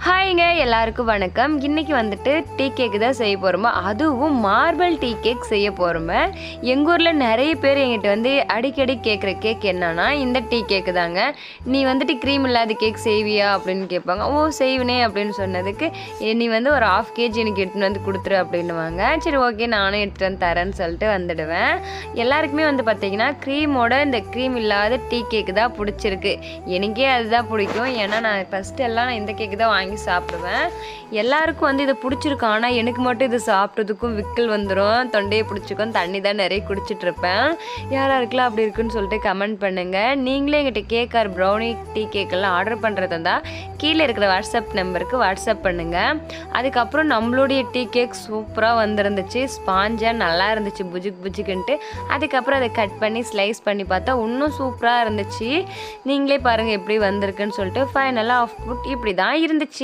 ஹாய்ங்க எல்லாருக்கும் வணக்கம். இன்றைக்கி வந்துட்டு டீ கேக்கு தான் செய்ய போகிறோமா, அதுவும் மார்பிள் டீ கேக் செய்ய போகிறோமே. எங்கள் ஊரில் நிறைய பேர் எங்கிட்ட வந்து அடிக்கடி கேட்குற கேக் என்னன்னா இந்த டீ கேக்கு தாங்க. நீ வந்துட்டு க்ரீம் இல்லாத கேக் செய்வியா அப்படின்னு கேட்பாங்க. ஓ செய்வனே அப்படின்னு சொன்னதுக்கு, நீ வந்து ஒரு 1/2 kg எனக்கு எடுத்துன்னு வந்து கொடுத்துரு அப்படின்னுவாங்க. சரி ஓகே நானும் எடுத்துகிட்டு வந்து தரேன்னு சொல்லிட்டு வந்துடுவேன். எல்லாருக்குமே வந்து பார்த்திங்கன்னா க்ரீமோட இந்த க்ரீம் இல்லாத டீ கேக்கு தான் பிடிச்சிருக்கு. எனக்கே அதுதான் பிடிக்கும். ஏன்னா நான் ஃபஸ்ட்டு எல்லாம் நான் இந்த கேக்கு தான் வாங்கி சாப்பிடுவேன். எல்லாருக்கும் வந்து இது பிடிச்சிருக்கும். ஆனால் எனக்கு மட்டும் இது சாப்பிட்டதுக்கும் விக்கல் வந்துடும், தொண்டையை பிடிச்சிக்கும், தண்ணி தான் நிறைய குடிச்சிட்டு இருப்பேன். யாராருக்கெல்லாம் அப்படி இருக்குன்னு சொல்லிட்டு கமெண்ட் பண்ணுங்கள். நீங்களே எங்கிட்ட கேக் ஆர் ப்ரௌனி டீ கேக்கெல்லாம் ஆர்டர் பண்ணுறதா இருந்தால் கீழே இருக்கிற வாட்ஸ்அப் நம்பருக்கு வாட்ஸ்அப் பண்ணுங்கள். அதுக்கப்புறம் நம்மளுடைய டீ கேக் சூப்பராக வந்துருந்துச்சு, ஸ்பாஞ்சாக நல்லா இருந்துச்சு, புஜுக் புஜுக்குன்ட்டு. அதுக்கப்புறம் அதை கட் பண்ணி ஸ்லைஸ் பண்ணி பார்த்தா இன்னும் சூப்பராக இருந்துச்சு. நீங்களே பாருங்கள் எப்படி வந்திருக்குன்னு சொல்லிட்டு. ஃபைனலாக ஆஃப் புட் இப்படி தான் இருந்துச்சு.